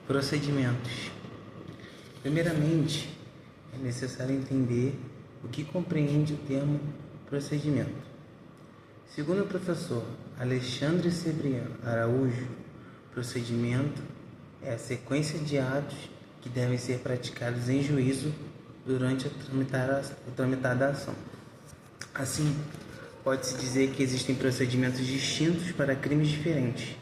Procedimentos. Primeiramente, é necessário entender o que compreende o termo procedimento. Segundo o professor Alexandre Cebriano Araújo, procedimento é a sequência de atos que devem ser praticados em juízo durante a tramitada ação. Assim, pode-se dizer que existem procedimentos distintos para crimes diferentes.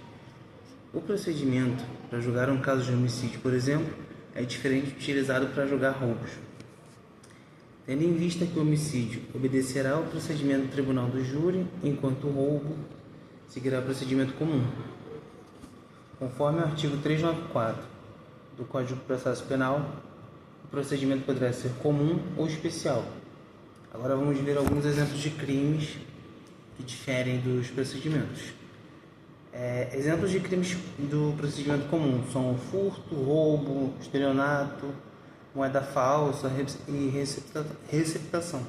O procedimento para julgar um caso de homicídio, por exemplo, é diferente do utilizado para julgar roubos. Tendo em vista que o homicídio obedecerá ao procedimento do tribunal do júri, enquanto o roubo seguirá o procedimento comum. Conforme o artigo 394 do Código de Processo Penal, o procedimento poderá ser comum ou especial. Agora vamos ver alguns exemplos de crimes que diferem dos procedimentos. Exemplos de crimes do procedimento comum são furto, roubo, estelionato, moeda falsa e receptação.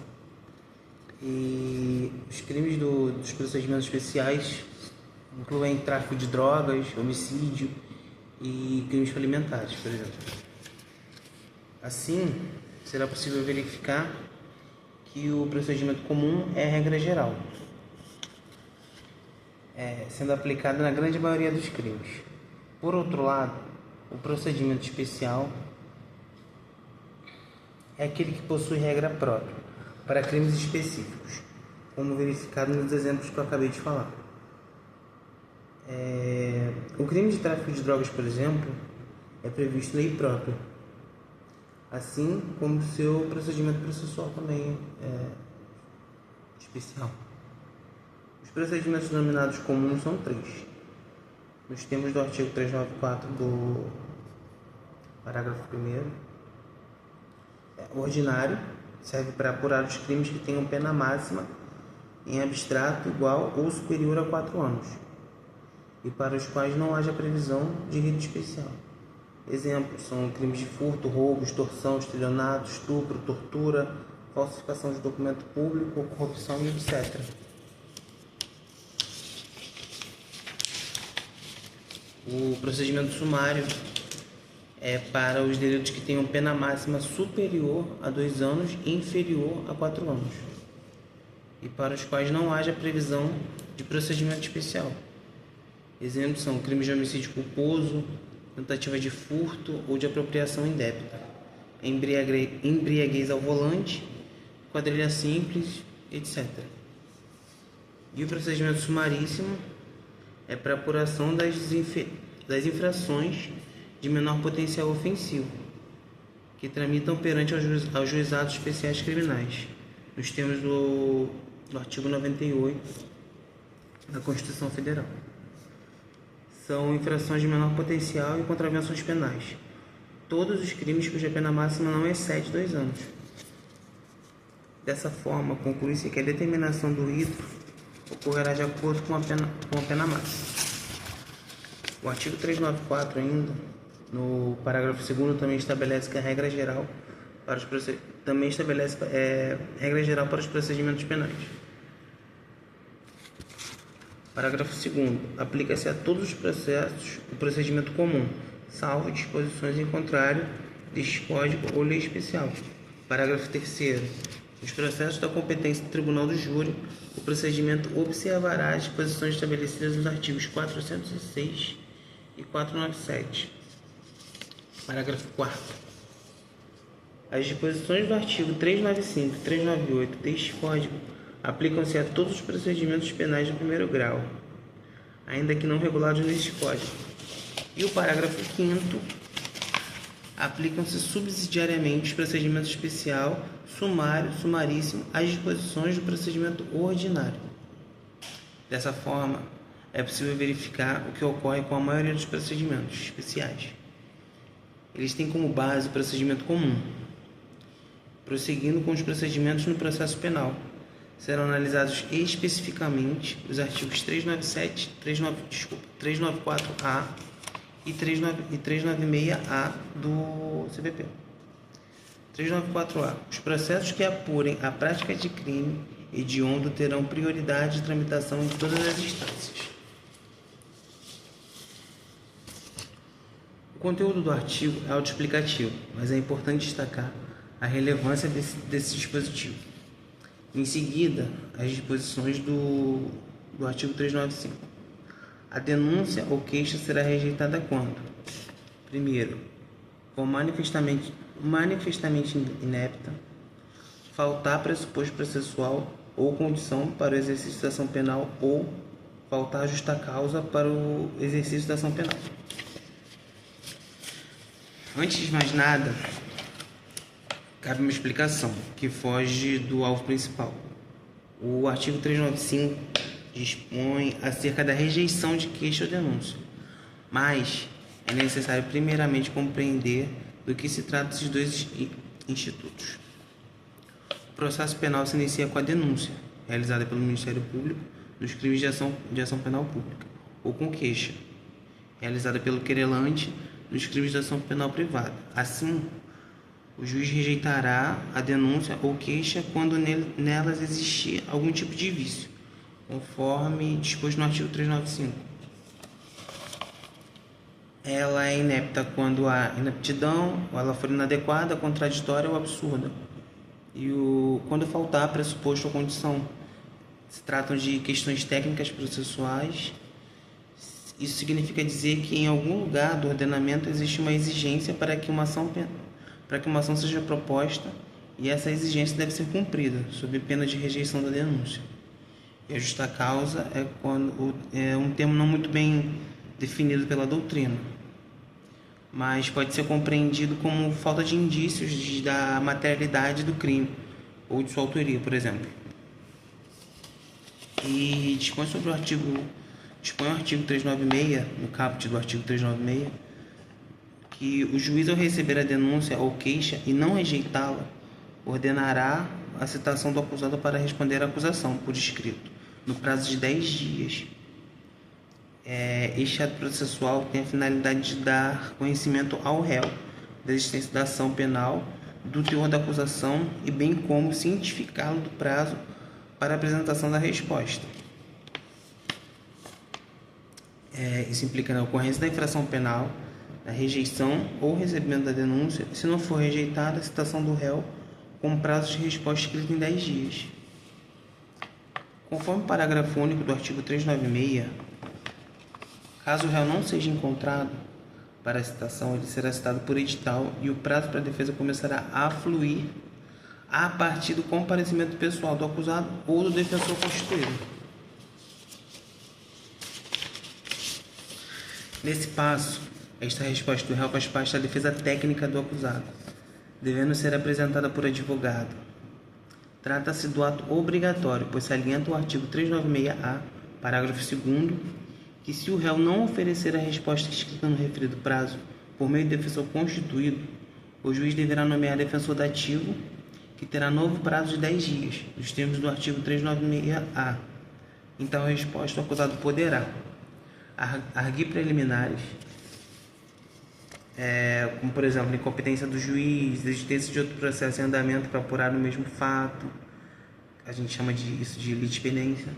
E os crimes dos procedimentos especiais incluem tráfico de drogas, homicídio e crimes alimentares, por exemplo. Assim, será possível verificar que o procedimento comum é a regra geral, sendo aplicado na grande maioria dos crimes. Por outro lado, o procedimento especial é aquele que possui regra própria para crimes específicos, como verificado nos exemplos que eu acabei de falar. O crime de tráfico de drogas, por exemplo, é previsto em lei própria, assim como seu procedimento processual também é especial. Os procedimentos denominados comuns são 3. Nos termos do artigo 394 do parágrafo 1º, o ordinário serve para apurar os crimes que tenham pena máxima em abstrato igual ou superior a 4 anos e para os quais não haja previsão de rito especial. Exemplos são crimes de furto, roubo, extorsão, estelionato, estupro, tortura, falsificação de documento público, corrupção e etc. O procedimento sumário é para os delitos que tenham pena máxima superior a 2 anos e inferior a 4 anos, e para os quais não haja previsão de procedimento especial. Exemplos são crimes de homicídio culposo, tentativa de furto ou de apropriação indébita, embriaguez ao volante, quadrilha simples, etc. E o procedimento sumaríssimo é para apuração das infrações de menor potencial ofensivo, que tramitam perante aos juizados especiais criminais, nos termos do artigo 98 da Constituição Federal. São infrações de menor potencial e contravenções penais. Todos os crimes cuja pena máxima não excede 2 anos. Dessa forma, conclui-se que a determinação do rito ocorrerá de acordo com a pena máxima. O artigo 394 ainda, no parágrafo 2º, também estabelece que a regra geral para regra geral para os procedimentos penais. Parágrafo 2º. Aplica-se a todos os processos o procedimento comum, salvo disposições em contrário deste Código ou lei especial. Parágrafo 3º. Nos processos da competência do Tribunal do Júri, o procedimento observará as disposições estabelecidas nos artigos 406 e 497. Parágrafo 4º. As disposições do artigo 395 e 398 deste Código aplicam-se a todos os procedimentos penais do primeiro grau, ainda que não regulados neste Código. E o parágrafo 5º. Aplicam-se subsidiariamente os procedimentos especial, sumário, sumaríssimo às disposições do procedimento ordinário. Dessa forma, é possível verificar o que ocorre com a maioria dos procedimentos especiais. Eles têm como base o procedimento comum. Prosseguindo com os procedimentos no processo penal, serão analisados especificamente os artigos 394-A e 396-A do CPP. 394-A. Os processos que apurem a prática de crime hediondo terão prioridade de tramitação em todas as instâncias. O conteúdo do artigo é autoexplicativo, mas é importante destacar a relevância desse dispositivo. Em seguida, as disposições do artigo 395. A denúncia ou queixa será rejeitada quando: primeiro, for manifestamente inepta, faltar pressuposto processual ou condição para o exercício da ação penal ou faltar justa causa para o exercício da ação penal. Antes de mais nada, cabe uma explicação que foge do alvo principal. O artigo 395 dispõe acerca da rejeição de queixa ou denúncia, mas é necessário primeiramente compreender do que se trata esses dois institutos. O processo penal se inicia com a denúncia, realizada pelo Ministério Público dos crimes de ação penal pública, ou com queixa, realizada pelo querelante dos crimes de ação penal privada. Assim, o juiz rejeitará a denúncia ou queixa quando nelas existir algum tipo de vício, conforme disposto no artigo 395. Ela é inepta quando há inaptidão, ou ela for inadequada, contraditória ou absurda. E quando faltar pressuposto ou condição, se tratam de questões técnicas processuais. Isso significa dizer que em algum lugar do ordenamento existe uma exigência para que uma ação seja proposta, e essa exigência deve ser cumprida, sob pena de rejeição da denúncia. E a justa causa é um termo não muito bem definido pela doutrina, mas pode ser compreendido como falta de indícios da materialidade do crime ou de sua autoria, por exemplo. E dispõe o artigo 396, no caput do artigo 396, que o juiz, ao receber a denúncia ou queixa e não rejeitá-la, ordenará a citação do acusado para responder à acusação por escrito, no prazo de 10 dias. Este ato processual tem a finalidade de dar conhecimento ao réu da existência da ação penal, do teor da acusação e bem como cientificá-lo do prazo para a apresentação da resposta. Isso implica na ocorrência da infração penal, na rejeição ou recebimento da denúncia, e, se não for rejeitada, a citação do réu com prazo de resposta escrito em 10 dias. Conforme o parágrafo único do artigo 396, caso o réu não seja encontrado para a citação, ele será citado por edital e o prazo para a defesa começará a fluir a partir do comparecimento pessoal do acusado ou do defensor constituído. Nesse passo, esta resposta do réu faz parte da defesa técnica do acusado, devendo ser apresentada por advogado. Trata-se do ato obrigatório, pois salienta o artigo 396-A, parágrafo 2º, que se o réu não oferecer a resposta escrita no referido prazo por meio de defensor constituído, o juiz deverá nomear defensor dativo, que terá novo prazo de 10 dias, nos termos do artigo 396-A. Então, a resposta, o acusado poderá arguir preliminares, como, por exemplo, incompetência do juiz, existência de outro processo em andamento para apurar o mesmo fato, a gente chama isso de litispendência.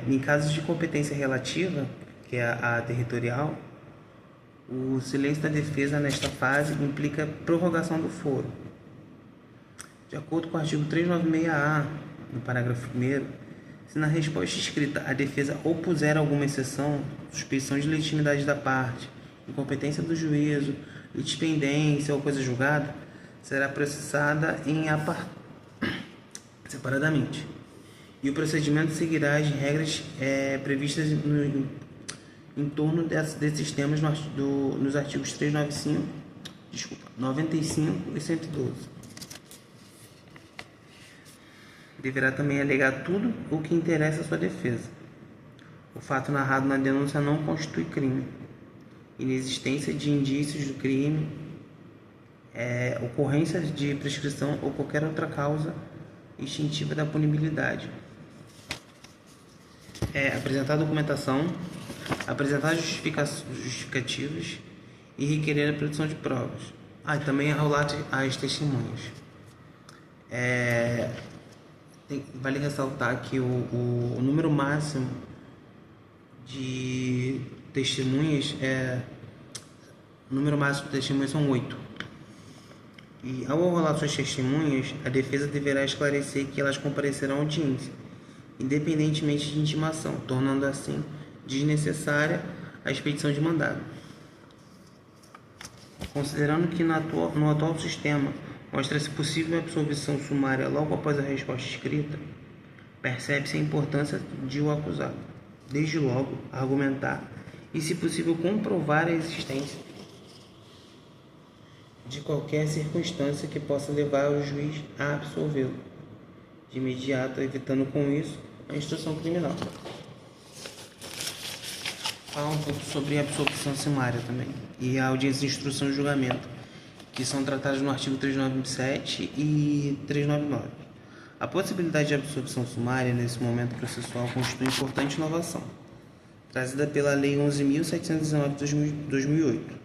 Em casos de competência relativa, que é a territorial, o silêncio da defesa nesta fase implica prorrogação do foro. De acordo com o artigo 396-A, no parágrafo 1º, se na resposta escrita a defesa opuser alguma exceção, suspeição de legitimidade da parte, incompetência do juízo, litispendência ou coisa julgada, será processada separadamente. E o procedimento seguirá as regras previstas em torno desses temas nos artigos 95 e 112. Deverá também alegar tudo o que interessa à sua defesa. O fato narrado na denúncia não constitui crime. Inexistência de indícios do crime, ocorrência de prescrição ou qualquer outra causa extintiva da punibilidade. Apresentar a documentação, apresentar justificativas e requerer a produção de provas. E também arrolar as testemunhas. Vale ressaltar que o número máximo de testemunhas O número máximo de testemunhas são 8. E ao rolar suas testemunhas, a defesa deverá esclarecer que elas comparecerão à audiência, independentemente de intimação, tornando assim desnecessária a expedição de mandado. Considerando que no atual sistema mostra-se possível a absolvição sumária logo após a resposta escrita, percebe-se a importância de o acusado, desde logo, argumentar e, se possível, comprovar a existência de qualquer circunstância que possa levar o juiz a absolvê-lo, de imediato, evitando com isso a instrução criminal. Falar um pouco sobre a absolvição sumária também, e a audiência de instrução e julgamento, que são tratadas no artigo 397 e 399. A possibilidade de absolvição sumária nesse momento processual constitui importante inovação, trazida pela Lei 11.719 de 2008.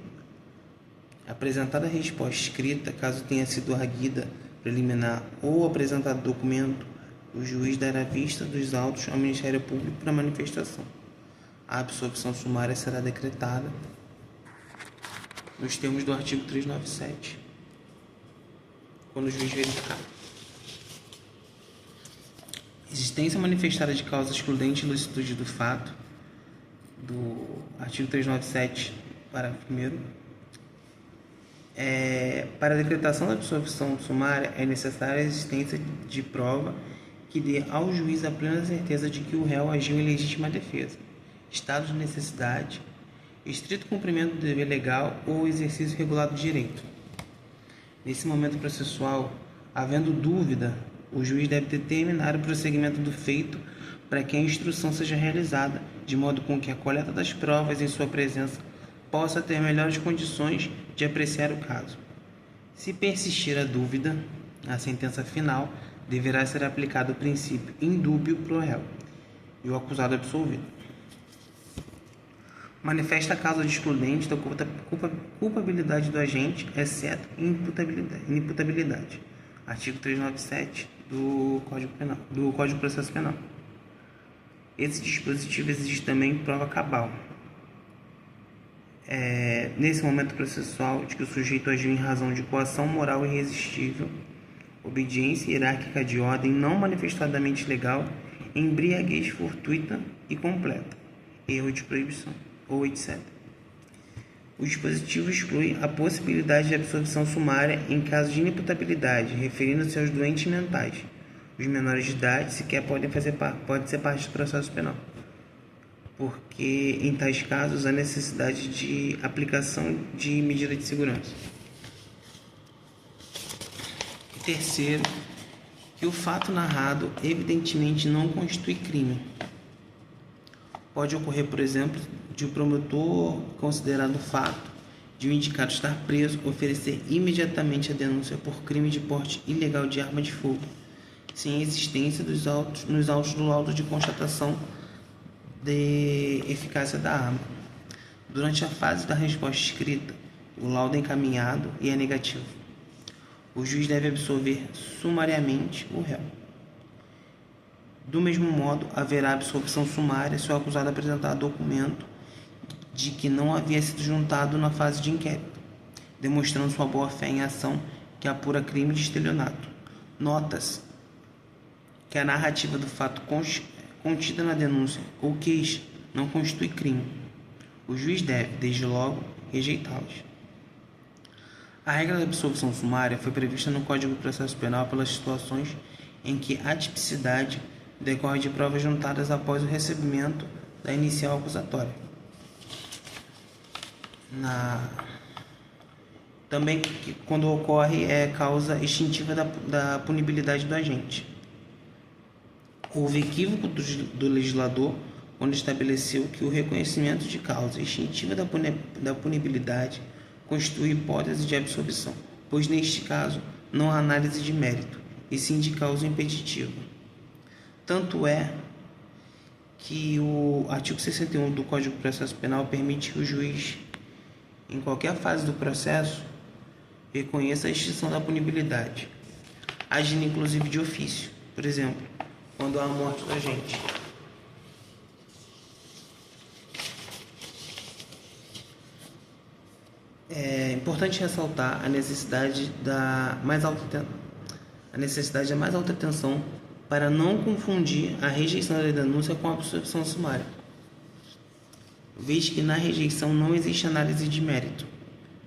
Apresentada a resposta escrita, caso tenha sido arguida preliminar ou apresentado documento, o juiz dará vista dos autos ao Ministério Público para manifestação. A absolvição sumária será decretada nos termos do artigo 397, quando o juiz verificar existência manifestada de causa excludente e ilicitude do fato, do artigo 397, parágrafo 1º. Para a decretação da absolvição sumária é necessária a existência de prova que dê ao juiz a plena certeza de que o réu agiu em legítima defesa, estado de necessidade, estrito cumprimento do dever legal ou exercício regulado de direito. Nesse momento processual, havendo dúvida, o juiz deve determinar o prosseguimento do feito para que a instrução seja realizada, de modo com que a coleta das provas em sua presença possa ter melhores condições de apreciar o caso. Se persistir a dúvida, a sentença final deverá ser aplicado o princípio indúbio pro réu e o acusado absolvido. Manifesta a causa de excludente da culpabilidade do agente, exceto inimputabilidade. Artigo 397 do Código de Processo Penal. Esse dispositivo exige também prova cabal. Nesse momento processual de que o sujeito agiu em razão de coação moral irresistível, obediência hierárquica de ordem não manifestadamente legal, embriaguez fortuita e completa, erro de proibição, ou etc. O dispositivo exclui a possibilidade de absolvição sumária em caso de inimputabilidade, referindo-se aos doentes mentais. Os menores de idade sequer podem ser parte do processo penal, porque em tais casos há necessidade de aplicação de medida de segurança. E terceiro, que o fato narrado evidentemente não constitui crime. Pode ocorrer, por exemplo, de o promotor, considerado o fato de o indicado estar preso, oferecer imediatamente a denúncia por crime de porte ilegal de arma de fogo, sem existência nos autos do laudo de constatação de eficácia da arma. Durante a fase da resposta escrita, o laudo é encaminhado e é negativo. O juiz deve absolver sumariamente o réu. Do mesmo modo, haverá absolvição sumária se o acusado apresentar documento de que não havia sido juntado na fase de inquérito, demonstrando sua boa-fé em ação que apura crime de estelionato. Nota-se que a narrativa do fato contida na denúncia ou queixa não constitui crime. O juiz deve, desde logo, rejeitá-las. A regra da absolvição sumária foi prevista no Código de Processo Penal pelas situações em que a tipicidade decorre de provas juntadas após o recebimento da inicial acusatória. Também quando ocorre causa extintiva da punibilidade do agente. Houve equívoco do legislador quando estabeleceu que o reconhecimento de causa extintiva da punibilidade constitui hipótese de absolvição, pois neste caso não há análise de mérito, e sim de causa impeditiva. Tanto é que o artigo 61 do Código de Processo Penal permite que o juiz, em qualquer fase do processo, reconheça a extinção da punibilidade, agindo inclusive de ofício, por exemplo, quando há a morte do agente. É importante ressaltar a necessidade da mais alta atenção para não confundir a rejeição da denúncia com a absolvição sumária, visto que na rejeição não existe análise de mérito,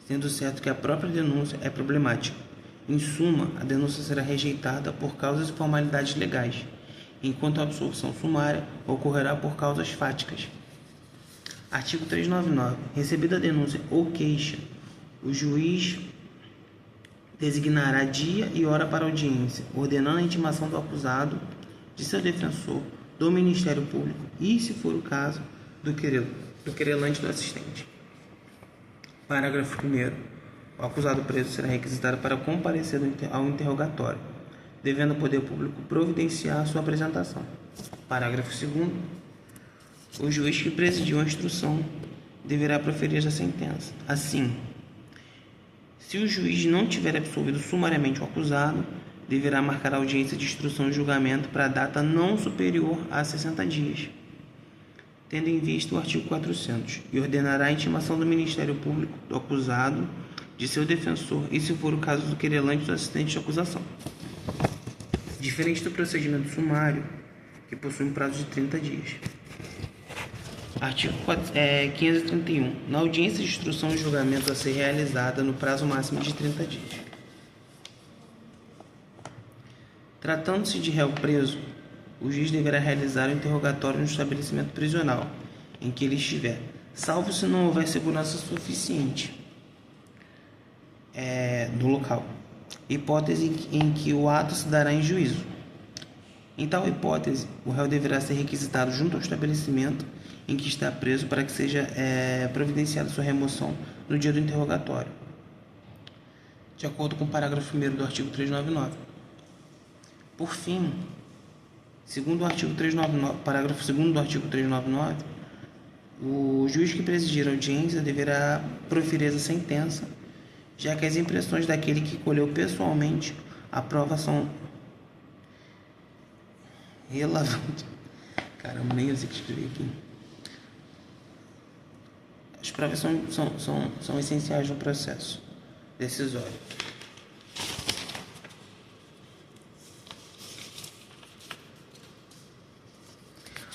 sendo certo que a própria denúncia é problemática. Em suma, a denúncia será rejeitada por causas e formalidades legais, enquanto a absolvição sumária ocorrerá por causas fáticas. Artigo 399. Recebida a denúncia ou queixa, o juiz designará dia e hora para audiência, ordenando a intimação do acusado, de seu defensor, do Ministério Público e, se for o caso, do querelante do assistente. Parágrafo 1º. O acusado preso será requisitado para comparecer ao interrogatório, devendo o poder público providenciar sua apresentação. Parágrafo 2º. O juiz que presidiu a instrução deverá proferir a sentença. Assim, se o juiz não tiver absolvido sumariamente o acusado, deverá marcar a audiência de instrução e julgamento para a data não superior a 60 dias, tendo em vista o artigo 400, e ordenará a intimação do Ministério Público, do acusado, de seu defensor e, se for o caso, do querelante do assistente de acusação. Diferente do procedimento sumário, que possui um prazo de 30 dias. Artigo 531. Na audiência de instrução e julgamento a ser realizada no prazo máximo de 30 dias. Tratando-se de réu preso, o juiz deverá realizar o interrogatório no estabelecimento prisional em que ele estiver, salvo se não houver segurança suficiente do local, hipótese em que o ato se dará em juízo. Em tal hipótese, o réu deverá ser requisitado junto ao estabelecimento em que está preso para que seja providenciada sua remoção no dia do interrogatório, de acordo com o parágrafo 1º do artigo 399. Por fim, segundo o artigo 399, parágrafo 2º do artigo 399, o juiz que presidir a audiência deverá proferir a sentença, já que as impressões daquele que colheu pessoalmente a prova são relevantes. Caramba, nem eu sei o que escrever aqui. As provas são essenciais no processo decisório.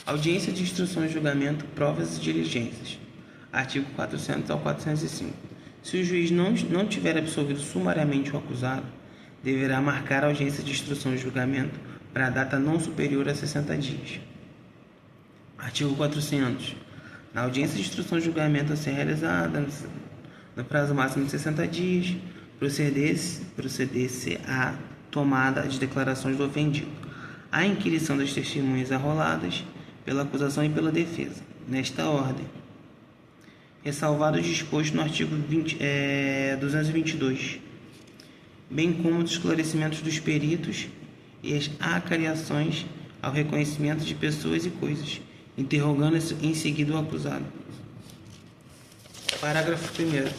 Audiência de instrução e julgamento, provas e diligências. Artigo 400 ao 405. Se o juiz não tiver absolvido sumariamente o acusado, deverá marcar a audiência de instrução e julgamento para a data não superior a 60 dias. Artigo 400. Na audiência de instrução e julgamento a ser realizada no prazo máximo de 60 dias, proceder-se à tomada de declarações do ofendido, a inquirição das testemunhas arroladas pela acusação e pela defesa, nesta ordem: ressalvado o disposto no artigo 222, bem como os esclarecimentos dos peritos e as acariações ao reconhecimento de pessoas e coisas, interrogando em seguida o acusado. Parágrafo 1º.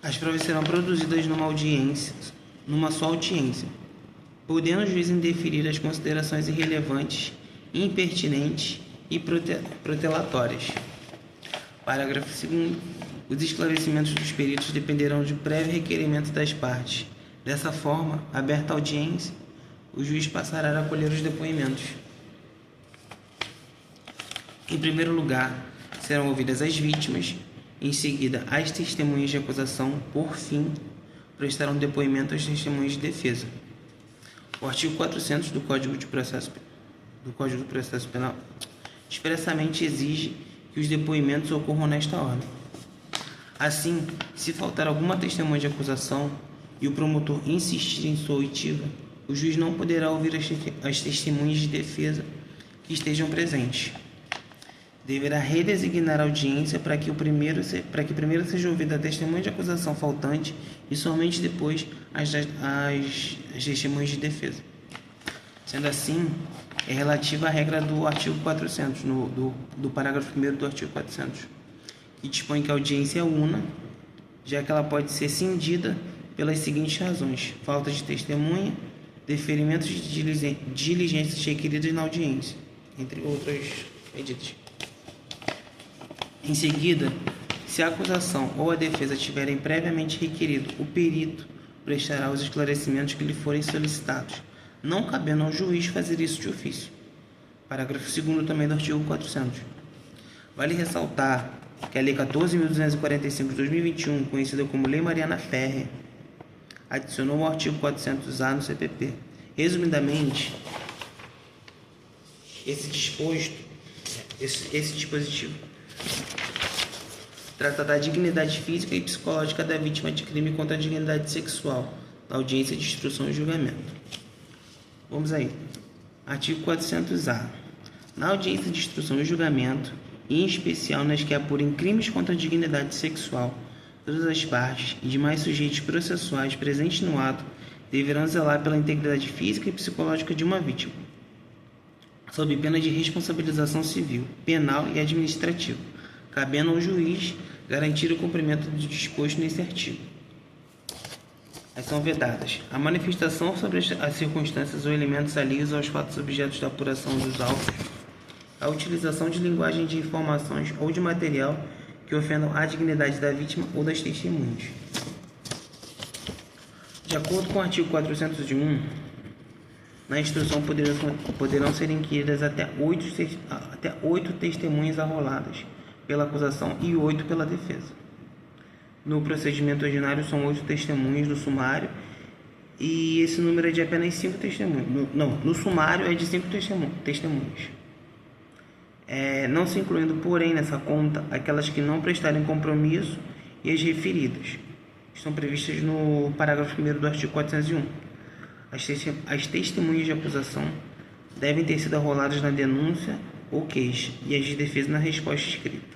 As provas serão produzidas numa só audiência, podendo o juiz indeferir as considerações irrelevantes, impertinentes e protelatórias. Parágrafo 2º. Os esclarecimentos dos peritos dependerão de prévio requerimento das partes. Dessa forma, aberta a audiência, o juiz passará a colher os depoimentos. Em primeiro lugar, serão ouvidas as vítimas, em seguida, as testemunhas de acusação, por fim, prestarão depoimento às testemunhas de defesa. O artigo 400 do Código do Processo Penal expressamente exige que os depoimentos ocorram nesta ordem. Assim, se faltar alguma testemunha de acusação e o promotor insistir em sua oitiva, o juiz não poderá ouvir as testemunhas de defesa que estejam presentes. Deverá redesignar a audiência para que primeiro seja ouvida a testemunha de acusação faltante e somente depois as testemunhas de defesa. Sendo assim, é relativa à regra do artigo 400, do parágrafo 1º do artigo 400, que dispõe que a audiência é una, já que ela pode ser cindida pelas seguintes razões: falta de testemunha, deferimento de diligências requeridas na audiência, entre outras medidas. Em seguida, Se a acusação ou a defesa tiverem previamente requerido, o perito prestará os esclarecimentos que lhe forem solicitados, não cabendo ao juiz fazer isso de ofício. Parágrafo 2º também do artigo 400. Vale ressaltar que a Lei 14.245 de 2021, conhecida como Lei Mariana Ferrer, adicionou o artigo 400-A no CPP. Resumidamente, esse dispositivo trata da dignidade física e psicológica da vítima de crime contra a dignidade sexual, na audiência de instrução e julgamento. Vamos aí. Artigo 400-A. Na audiência de instrução e julgamento, em especial nas que apurem crimes contra a dignidade sexual, todas as partes e demais sujeitos processuais presentes no ato deverão zelar pela integridade física e psicológica de uma vítima, sob pena de responsabilização civil, penal e administrativa, cabendo ao juiz garantir o cumprimento do disposto nesse artigo. As são vedadas a manifestação sobre as circunstâncias ou elementos alheios aos fatos objetos da apuração dos autos, a utilização de linguagem de informações ou de material que ofendam a dignidade da vítima ou das testemunhas. De acordo com o artigo 401, na instrução poderão ser inquiridas até 8 testemunhas arroladas pela acusação e 8 pela defesa. No procedimento ordinário são 8 testemunhas no sumário e esse número é de apenas 5 testemunhas. No sumário é de 5 testemunhas. Não se incluindo, porém, nessa conta aquelas que não prestarem compromisso e as referidas. Estão previstas no parágrafo 1º do artigo 401. As testemunhas de acusação devem ter sido arroladas na denúncia ou queixa e as de defesa na resposta escrita.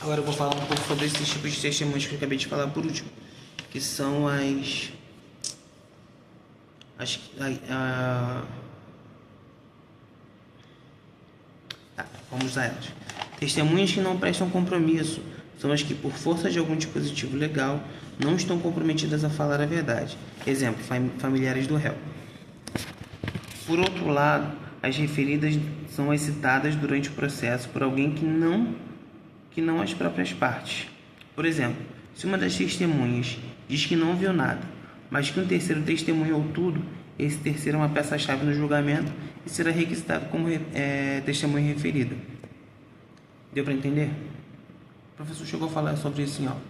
Agora eu vou falar um pouco sobre esses tipos de testemunhas que eu acabei de falar por último, que são vamos a elas. Testemunhas que não prestam compromisso são as que, por força de algum dispositivo legal, não estão comprometidas a falar a verdade. Exemplo, familiares do réu. Por outro lado, as referidas são as citadas durante o processo por alguém que não as próprias partes. Por exemplo, se uma das testemunhas diz que não viu nada, mas que um terceiro testemunhou tudo, esse terceiro é uma peça-chave no julgamento e será requisitado como testemunha referida. Deu para entender? O professor chegou a falar sobre isso em aula.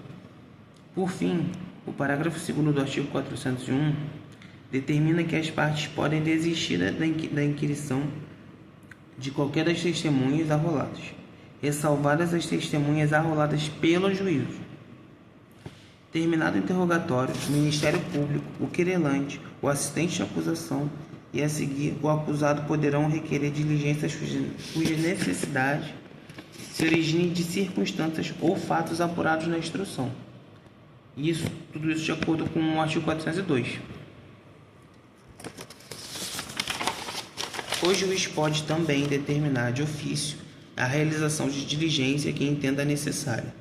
Por fim, o parágrafo 2º do artigo 401 determina que as partes podem desistir da inquirição de qualquer das testemunhas arroladas, ressalvadas as testemunhas arroladas pelo juízo. Terminado o interrogatório, o Ministério Público, o querelante, o assistente de acusação e, a seguir, o acusado poderão requerer diligências cuja necessidade se origine de circunstâncias ou fatos apurados na instrução. Tudo isso de acordo com o artigo 402. O juiz pode também determinar de ofício a realização de diligência que entenda necessária.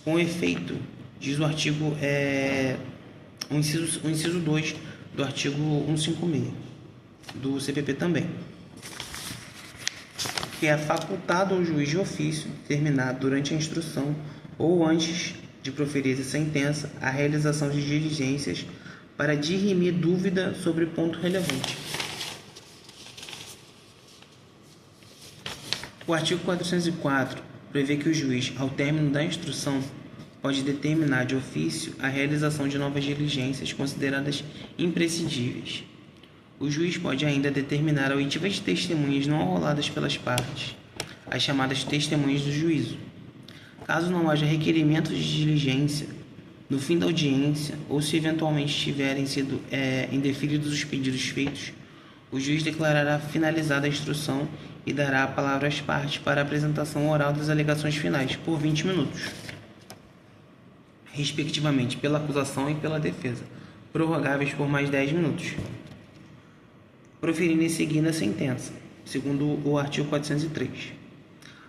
Com efeito, diz o artigo o inciso 2 do artigo 156 do CPP também, que é facultado ao juiz de ofício determinar durante a instrução ou antes de proferir a sentença a realização de diligências para dirimir dúvida sobre ponto relevante. O artigo 404 prevê que o juiz, ao término da instrução, pode determinar de ofício a realização de novas diligências consideradas imprescindíveis. O juiz pode ainda determinar a oitiva de testemunhas não arroladas pelas partes, as chamadas testemunhas do juízo. Caso não haja requerimento de diligência, no fim da audiência, ou se eventualmente tiverem sido indeferidos os pedidos feitos, o juiz declarará finalizada a instrução e dará a palavra às partes para a apresentação oral das alegações finais, por 20 minutos, respectivamente pela acusação e pela defesa, prorrogáveis por mais 10 minutos. Proferindo em seguida a sentença, segundo o artigo 403.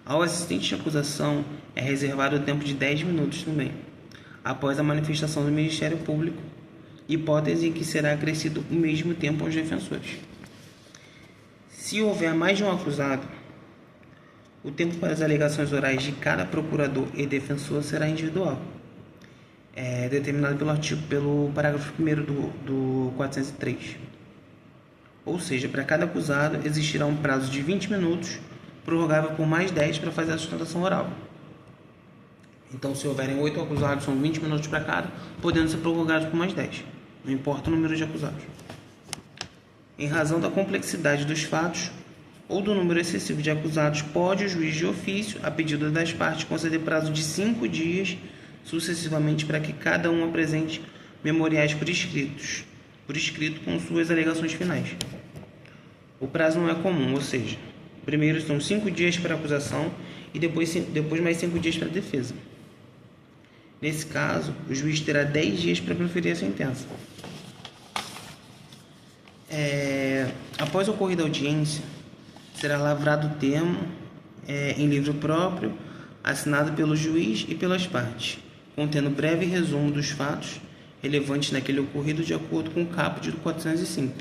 Ao assistente de acusação é reservado o tempo de 10 minutos também, após a manifestação do Ministério Público, hipótese em que será acrescido o mesmo tempo aos defensores. Se houver mais de um acusado, O tempo para as alegações orais de cada procurador e defensor será individual, determinado pelo parágrafo 1º do 403. Ou seja, para cada acusado existirá um prazo de 20 minutos, prorrogável por mais 10 para fazer a sustentação oral. Então, se houverem 8 acusados, são 20 minutos para cada, podendo ser prorrogados por mais 10. Não importa o número de acusados. Em razão da complexidade dos fatos ou do número excessivo de acusados, pode o juiz de ofício, a pedido das partes, conceder prazo de 5 dias sucessivamente para que cada um apresente memoriais por escrito com suas alegações finais. O prazo não é comum, ou seja, primeiro são 5 dias para a acusação e depois mais 5 dias para a defesa. Nesse caso, o juiz terá 10 dias para proferir a sentença. Após a ocorrida audiência, será lavrado o termo em livro próprio, assinado pelo juiz e pelas partes, contendo breve resumo dos fatos relevantes naquele ocorrido de acordo com o caput do 405.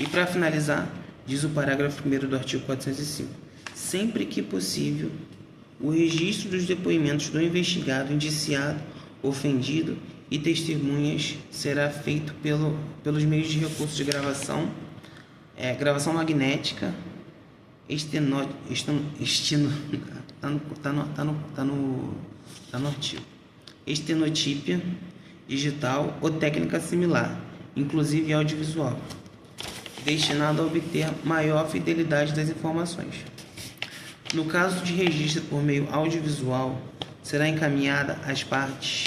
E para finalizar, diz o parágrafo 1º do artigo 405, sempre que possível, o registro dos depoimentos do investigado, indiciado, ofendido e testemunhas será feito pelos meios de recurso de gravação, gravação magnética, estenotípia digital ou técnica similar, inclusive audiovisual, destinado a obter maior fidelidade das informações. No caso de registro por meio audiovisual, será encaminhada às partes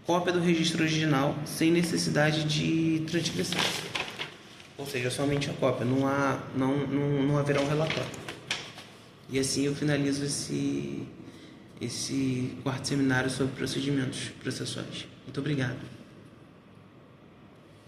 cópia do registro original sem necessidade de transcrição. Ou seja, somente a cópia, não haverá um relatório. E assim eu finalizo esse quarto seminário sobre procedimentos processuais. Muito obrigado.